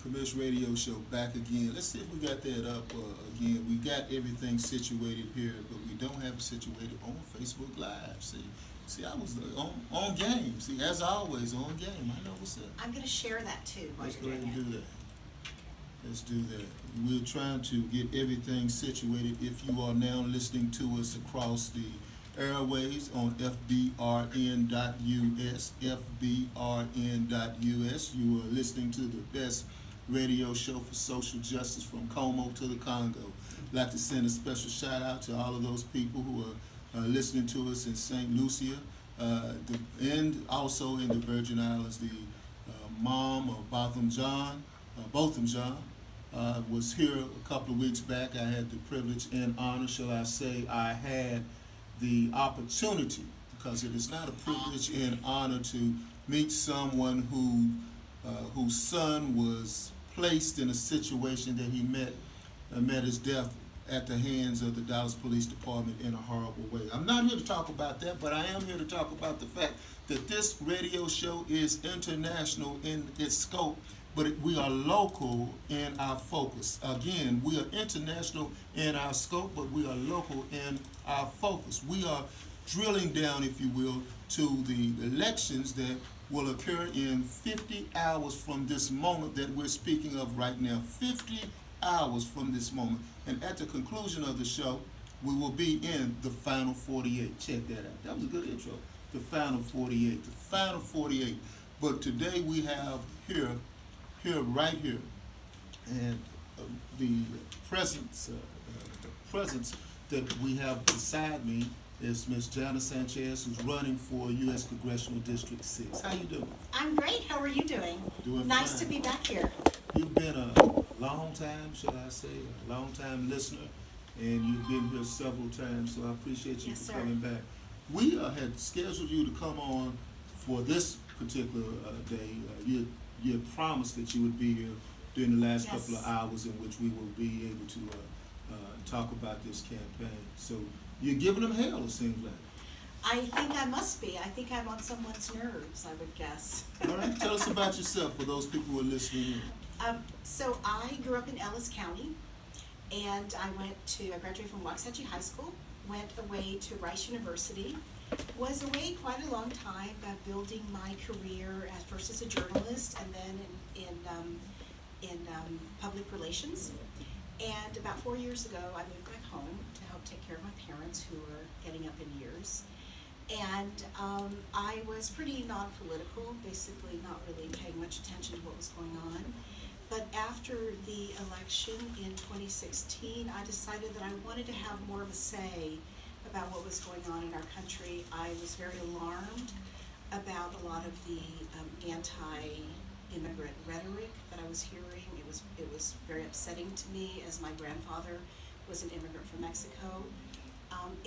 Commercial Radio Show back again. Let's see if we got that up again. We got everything situated here, but we don't have it situated on Facebook Live. See, I was on game. See, as always, on game. I know what's up. I'm going to share that too. Let's go ahead and do that. Let's do that. We're trying to get everything situated. If you are now listening to us across the airways on fbrn.us, fbrn.us, you are listening to the best radio show for social justice from Como to the Congo. I'd like to send a special shout out to all of those people who are listening to us in St. Lucia and also in the Virgin Islands. The mom of Botham John was here a couple of weeks back. I had the privilege and honor, shall I say, I had the opportunity, because it is not a privilege and honor to meet someone whose son was placed in a situation that he met his death at the hands of the Dallas Police Department in a horrible way. I'm not here to talk about that, but I am here to talk about the fact that this radio show is international in its scope, but we are local in our focus. Again, we are international in our scope, but we are local in our focus. We are drilling down, if you will, to the elections that will occur in 50 hours from this moment that we're speaking of right now. 50 hours from this moment. And at the conclusion of the show, we will be in the final 48. Check that out. That was a good intro. The final 48. The final 48. But today we have right here, and the presence that we have beside me is Miss Jana Sanchez, who's running for U.S. Congressional District 6. How you doing? I'm great. How are you doing? Doing nice fine. to be back here. You've been a long time, shall I say, a long time listener, and you've been here several times, so I appreciate you for coming back. We had scheduled you to come on for this particular day. You had promised that you would be here during the last couple of hours in which we will be able to talk about this campaign. So you're giving them hell, it seems like. I think I must be. I think I'm on someone's nerves, I would guess. All right, tell us about yourself for those people who are listening in. So I grew up in Ellis County, and I graduated from Waxahachie High School, went away to Rice University, was away quite a long time building my career at first as a journalist and then in public relations. And about 4 years ago, I moved back home to help take care of my parents who were getting up in years. And I was pretty non-political, basically not really paying much attention to what was going on. But after the election in 2016, I decided that I wanted to have more of a say about what was going on in our country. I was very alarmed about a lot of the anti-immigrant rhetoric that I was hearing. It was very upsetting to me, as my grandfather was an immigrant from Mexico.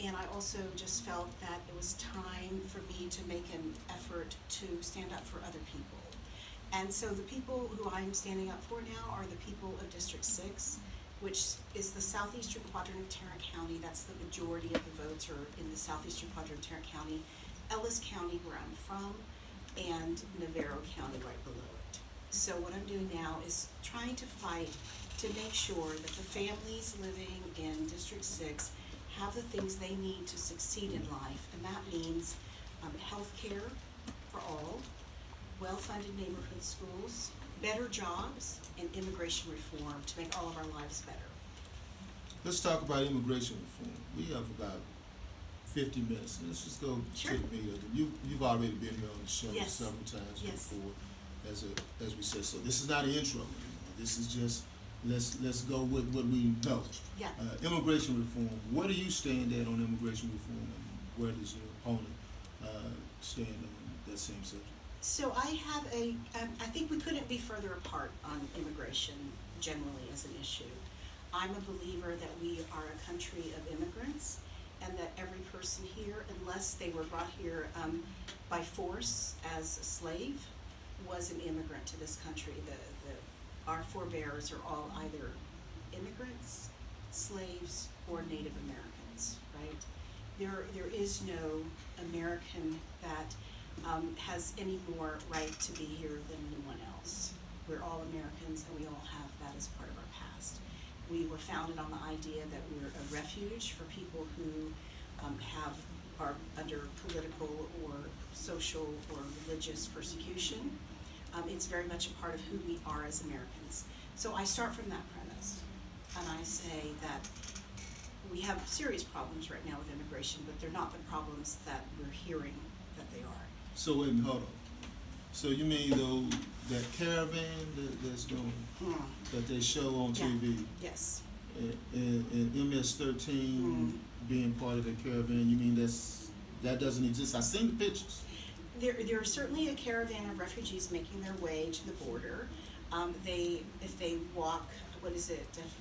And I also just felt that it was time for me to make an effort to stand up for other people. And so the people who I'm standing up for now are the people of District 6, which is the southeastern quadrant of Tarrant County. That's the majority of the votes are in the southeastern quadrant of Tarrant County, Ellis County, where I'm from, and Navarro County right below it. So what I'm doing now is trying to fight to make sure that the families living in District 6 have the things they need to succeed in life, and that means health care for all, well-funded neighborhood schools, better jobs, and immigration reform to make all of our lives better. Let's talk about immigration reform. We have about 50 minutes. Let's just go to the meat of it. You've already been here on the show several times before, as we said. So this is not an intro anymore. This is just let's go with what we know. Yeah. Immigration reform. Where do you stand at on immigration reform, and where does your opponent stand on that same subject? So I have I think we couldn't be further apart on immigration generally as an issue. I'm a believer that we are a country of immigrants, and that every person here, unless they were brought here by force as a slave, was an immigrant to this country. Our forebears are all either immigrants, slaves, or Native Americans, right? There is no American that has any more right to be here than anyone else. We're all Americans. Americans, and we all have that as part of our past. We were founded on the idea that we're a refuge for people who are under political or social or religious persecution. It's very much a part of who we are as Americans. So I start from that premise, and I say that we have serious problems right now with immigration, but they're not the problems that we're hearing that they are. So wait a minute, hold on. So you mean though that caravan that's going that they show on Yeah. TV Yes. and MS-13 being part of the caravan? You mean that doesn't exist? I seen the pictures. There is certainly a caravan of refugees making their way to the border. If they walk,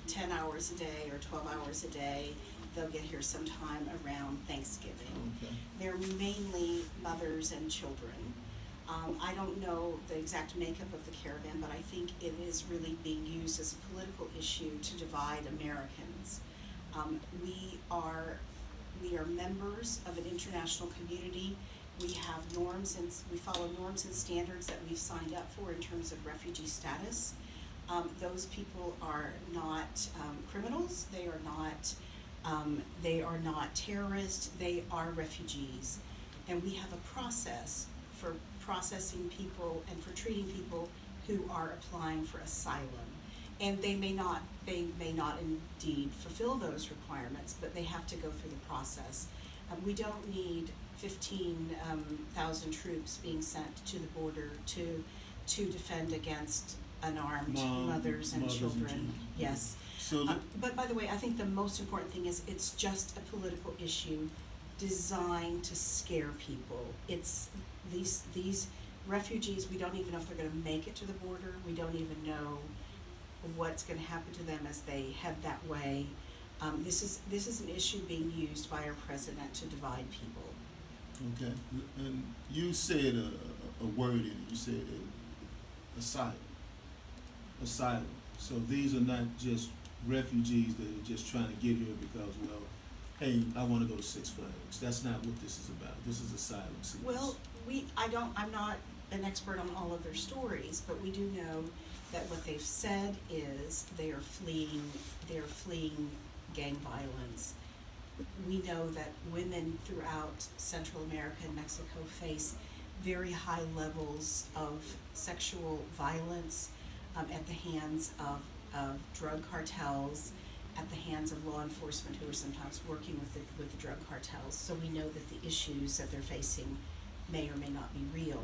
10 hours a day or 12 hours a day, they'll get here sometime around Thanksgiving. Okay. They're mainly mothers and children. I don't know the exact makeup of the caravan, but I think it is really being used as a political issue to divide Americans. We are members of an international community. We have norms and we follow norms and standards that we've signed up for in terms of refugee status. Those people are not criminals. They are not terrorists. They are refugees, and we have a process for processing people and for treating people who are applying for asylum. And they may not indeed fulfill those requirements, but they have to go through the process. We don't need 15,000 troops being sent to the border to defend against unarmed mothers and children. Yes. So but by the way, I think the most important thing is it's just a political issue designed to scare people. It's these refugees, we don't even know if they're going to make it to the border. We don't even know what's going to happen to them as they head that way. This is an issue being used by our president to divide people. okay, and you said a word in it. You said asylum. Asylum. So these are not just refugees that are just trying to get here because, well, hey, I want to go to Six Flags. That's not what this is about. This is asylum seekers. Well, I'm not an expert on all of their stories, but we do know that what they've said is they are fleeing gang violence. We know that women throughout Central America and Mexico face very high levels of sexual violence at the hands of drug cartels, at the hands of law enforcement who are sometimes working with the drug cartels. So we know that the issues that they're facing may or may not be real.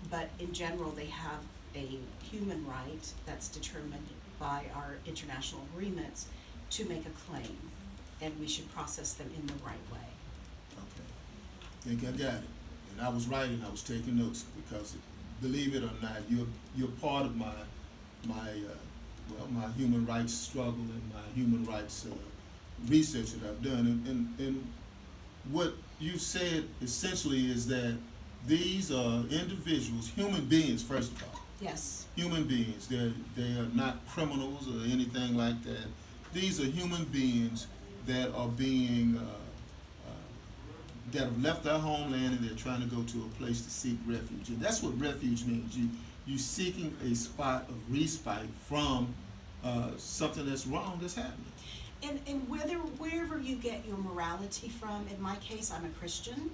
But in general, they have a human right that's determined by our international agreements to make a claim, and we should process them in the right way. Okay. Think I got it. And I was writing, I was taking notes because, believe it or not, you're part of my human rights struggle and my human rights research that I've done. And what you said essentially is that these are individuals, human beings, first of all. Yes. Human beings. They are not criminals or anything like that. These are human beings that are being that have left their homeland and they're trying to go to a place to seek refuge. And that's what refuge means. You seeking a spot of respite from something that's wrong that's happening. And wherever you get your morality from, in my case, I'm a Christian,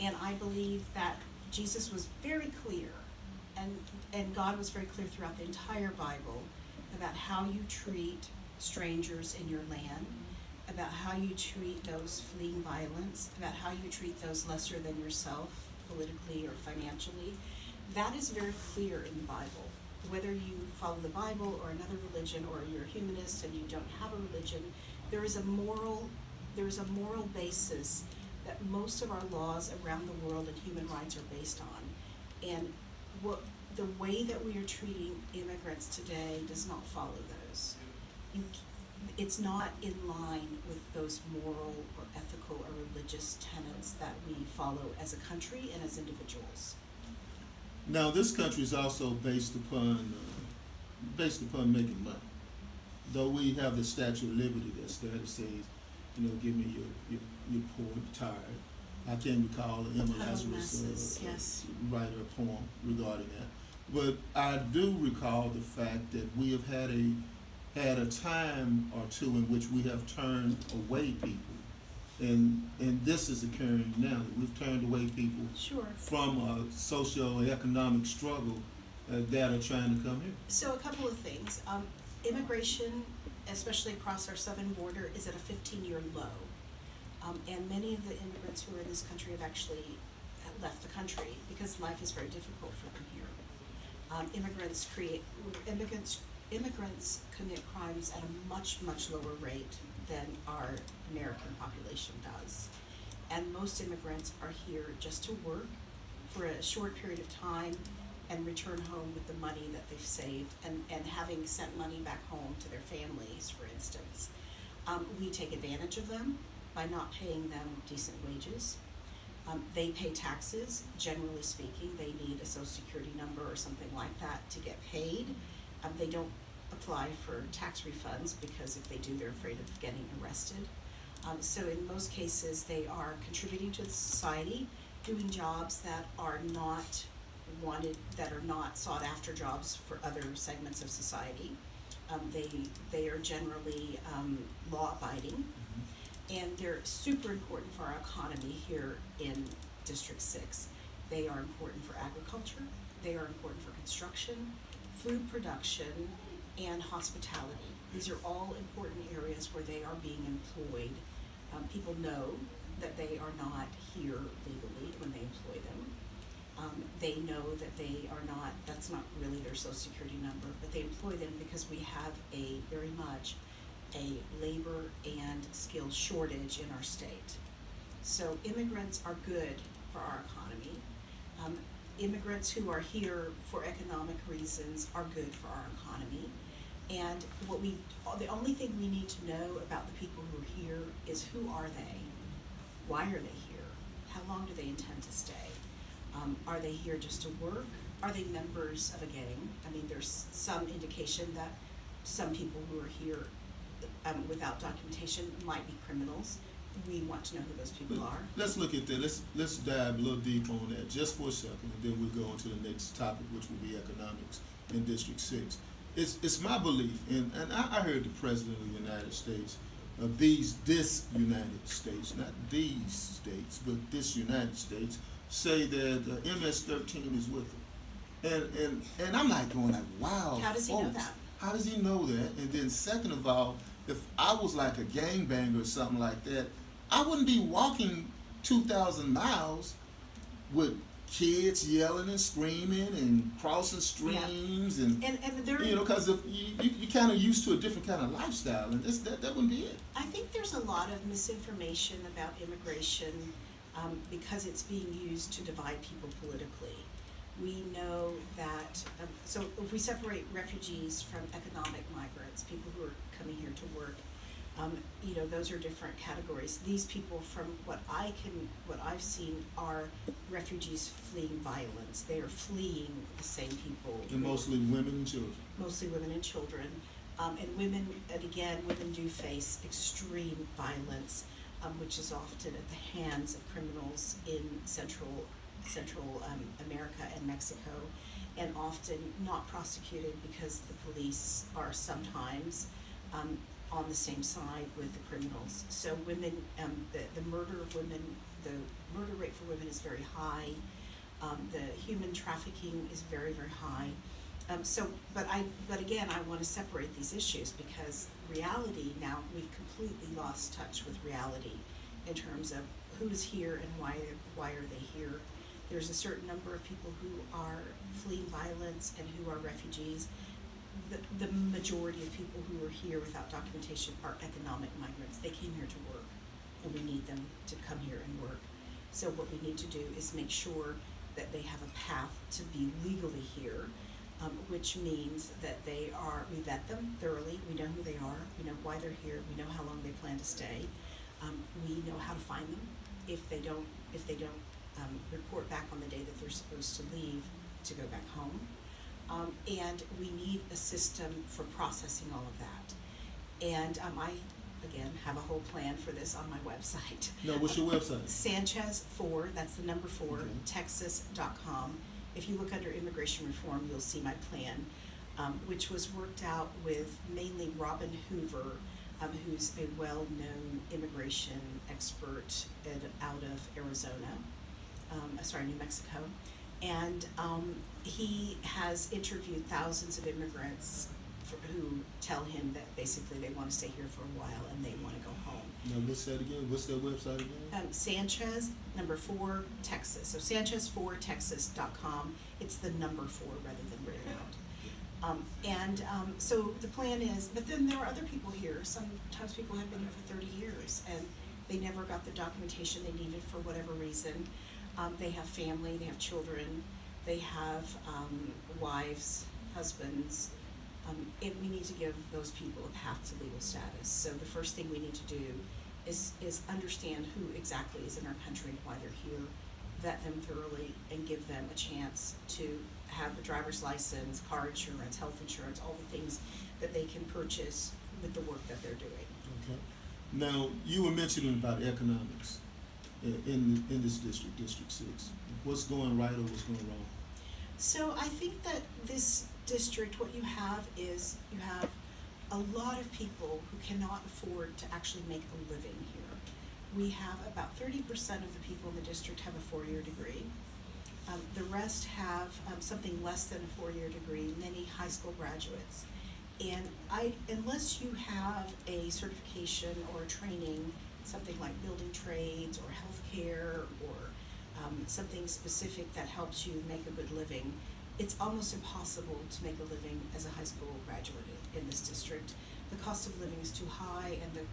and I believe that Jesus was very clear, and God was very clear throughout the entire Bible about how you treat strangers in your land, about how you treat those fleeing violence, about how you treat those lesser than yourself, politically or financially. That is very clear in the Bible. Whether you follow the Bible or another religion, or you're a humanist and you don't have a religion, there is a moral basis that most of our laws around the world and human rights are based on. And the way that we are treating immigrants today does not follow those. It's not in line with those moral or ethical or religious tenets that we follow as a country and as individuals. Now, this country is also based upon making money. Though we have the Statue of Liberty that's there that says, give me your poor, you're tired. I can't recall Emma Lazarus yes. write a poem regarding that. But I do recall the fact that we have had a time or two in which we have turned away people, and this is occurring now. That we've turned away people Sure. from a socio-economic struggle that are trying to come here. So a couple of things. Immigration, especially across our southern border, is at a 15-year low. And many of the immigrants who are in this country have actually left the country because life is very difficult for them here. Immigrants commit crimes at a much, much lower rate than our American population does. And most immigrants are here just to work for a short period of time and return home with the money that they've saved and having sent money back home to their families, for instance. We take advantage of them by not paying them decent wages. They pay taxes, generally speaking. They need a social security number or something like that to get paid. They don't apply for tax refunds because if they do, they're afraid of getting arrested. So in most cases, they are contributing to society, doing jobs that are not wanted, that are not sought after jobs for other segments of society. They are generally law abiding. And they're super important for our economy here in District 6. They are important for agriculture, they are important for construction, food production, and hospitality. These are all important areas where they are being employed. People know that they are not here legally when they employ them. They know that they are not, that's not really their social security number, but they employ them because we have very much a labor and skills shortage in our state. So immigrants are good for our economy. Immigrants who are here for economic reasons are good for our economy. And the only thing we need to know about the people who are here is who are they? Why are they here? How long do they intend to stay? Are they here just to work? Are they members of a gang? I mean, there's some indication that some people who are here without documentation might be criminals. We want to know who those people are. Let's look at that. Let's dive a little deep on that just for a second, and then we'll go on to the next topic, which will be economics in District 6. It's my belief, and I heard the President of the United States, this United States, not these states, but this United States, say that MS-13 is with them. And I'm like going like, wow. How does he know that? How does he know that? And then second of all, if I was like a gangbanger or something like that, I wouldn't be walking 2,000 miles with kids yelling and screaming and crossing streams and there, because if you kind of used to a different kind of lifestyle, and that wouldn't be it. I think there's a lot of misinformation about immigration because it's being used to divide people politically. We know that, so if we separate refugees from economic migrants, people who are coming here to work, those are different categories. These people, from what I've seen, are refugees fleeing violence. They are fleeing the same people. And mostly women and children. Mostly women and children. And women do face extreme violence, which is often at the hands of criminals in Central America and Mexico, and often not prosecuted because the police are sometimes on the same side with the criminals. So women, the murder rate for women is very high. The human trafficking is very, very high. But again, I want to separate these issues because reality now, we've completely lost touch with reality in terms of who's here and why are they here. There's a certain number of people who are fleeing violence and who are refugees. The majority of people who are here without documentation are economic migrants. They came here to work, and we need them to come here and work. So what we need to do is make sure that they have a path to be legally here, which means that we vet them thoroughly, we know who they are, we know why they're here, we know how long they plan to stay, we know how to find them if they don't report back on the day that they're supposed to leave to go back home. And we need a system for processing all of that. And I, again, have a whole plan for this on my website. No, what's your website? Sanchez 4, that's the number 4, Okay. Texas.com. if you look under immigration reform, you'll see my plan, which was worked out with mainly Robin Hoover, who's a well-known immigration expert out of Arizona, New Mexico. And he has interviewed thousands of immigrants who tell him that basically they want to stay here for a while and they want to go home. Now, what's that again? What's that website again? Sanchez, 4 Texas. So Sanchez4Texas.com. It's the number 4 rather than written out. So the plan is, but then there are other people here. Sometimes people have been here for 30 years and they never got the documentation they needed for whatever reason. They have family, they have children, they have wives, husbands, and we need to give those people a path to legal status. So the first thing we need to do is understand who exactly is in our country and why they're here, vet them thoroughly, and give them a chance to have a driver's license, car insurance, health insurance, all the things that they can purchase with the work that they're doing. Okay. Now, you were mentioning about economics in this district, District 6. What's going right or what's going wrong? So I think that this district, what you have is you have a lot of people who cannot afford to actually make a living here. We have about 30% of the people in the district have a 4-year degree. The rest have something less than a 4-year degree, many high school graduates. And unless you have a certification or a training, something like building trades or healthcare or something specific that helps you make a good living, it's almost impossible to make a living as a high school graduate in this district. The cost of living is too high and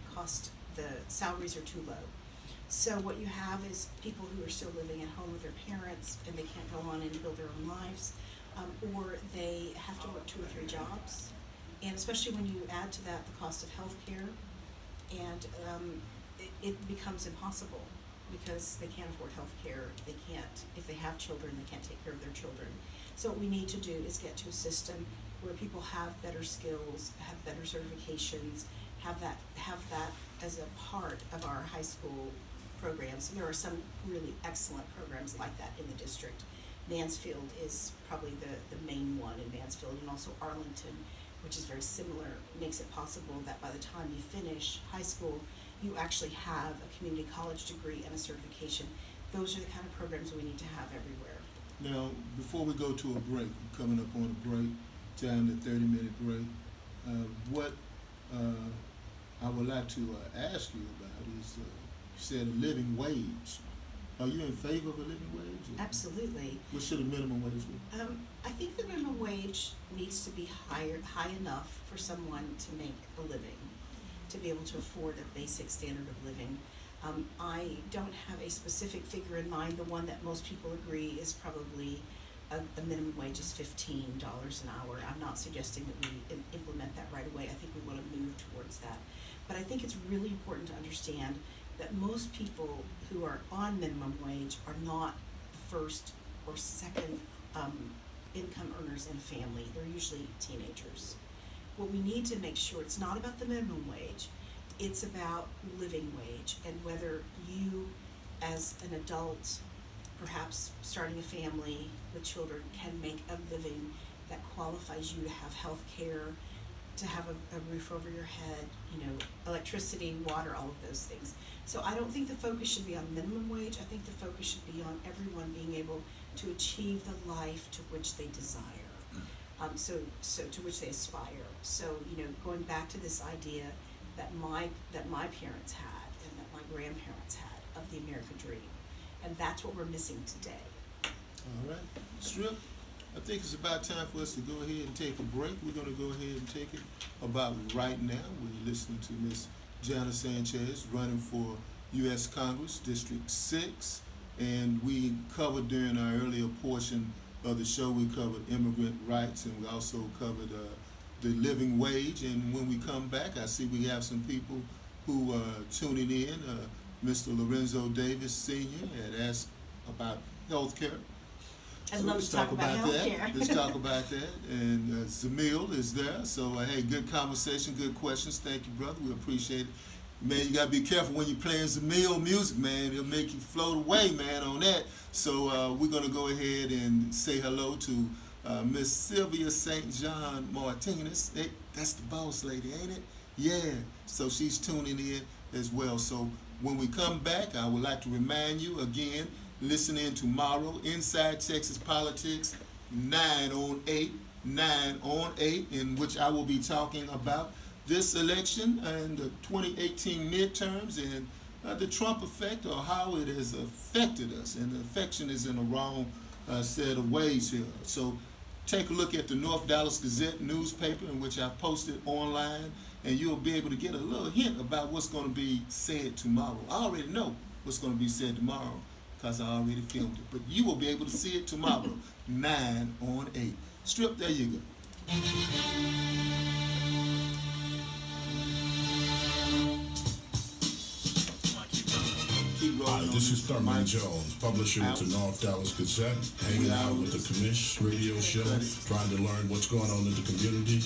the salaries are too low. So what you have is people who are still living at home with their parents and they can't go on and build their own lives, or they have to work 2 or 3 jobs. And especially when you add to that the cost of healthcare, and it becomes impossible because they can't afford healthcare. They can't, if they have children, they can't take care of their children. So what we need to do is get to a system where people have better skills, have better certifications, have that as a part of our high school programs. And there are some really excellent programs like that in the district. Mansfield is probably the main one in Mansfield, and also Arlington, which is very similar, makes it possible that by the time you finish high school, you actually have a community college degree and a certification. Those are the kind of programs we need to have everywhere. Now, before we go to a break, we're coming up on a break, time, the 30-minute break, what I would like to ask you about is, you said a living wage. Are you in favor of a living wage? Absolutely. What should a minimum wage be? I think the minimum wage needs to be high enough for someone to make a living, to be able to afford a basic standard of living. I don't have a specific figure in mind. The one that most people agree is probably a minimum wage is $15 an hour. I'm not suggesting that we implement that right away. I think we want to move towards that. But I think it's really important to understand that most people who are on minimum wage are not the first or second income earners in a family. They're usually teenagers. What we need to make sure, it's not about the minimum wage, it's about living wage, and whether you as an adult, perhaps starting a family with children, can make a living that qualifies you to have health care, to have a roof over your head, electricity, water, all of those things. So I don't think the focus should be on minimum wage. I think the focus should be on everyone being able to achieve the life to which they desire, so to which they aspire. So going back to this idea that my parents had and that my grandparents had of the American dream, and that's what we're missing today. All right, Strip. I think it's about time for us to go ahead and take a break. We're going to go ahead and take it about right now. We're listening to Miss Jana Sanchez, running for U.S. Congress, District 6. And we covered during our earlier portion of the show, we covered immigrant rights, and we also covered the living wage. And when we come back, I see we have some people who are tuning in. Mr. Lorenzo Davis Sr. had asked about health care. I'd love to talk about healthcare. Let's talk about that. And Zamil is there. So, hey, good conversation, good questions. Thank you, brother. We appreciate it. Man, you gotta be careful when you're playing some meal music, man. It'll make you float away, man, on that. So we're gonna go ahead and say hello to Miss Sylvia St. John Martinez. Hey, that's the boss lady, ain't it? Yeah. So she's tuning in as well. So when we come back, I would like to remind you again, listen in tomorrow, Inside Texas Politics, 9 on 8, in which I will be talking about this election and the 2018 midterms and the Trump effect, or how it has affected us. And the affection is in the wrong set of ways here. So take a look at the North Dallas Gazette newspaper, in which I posted online, and you'll be able to get a little hint about what's going to be said tomorrow. I already know what's going to be said tomorrow because I already filmed it. But you will be able to see it tomorrow, 9 on 8. Strip, there you go. Hi, this is Thurman Jones, publisher with the North Dallas Gazette, hanging out with the Commish radio show, trying to learn what's going on in the community.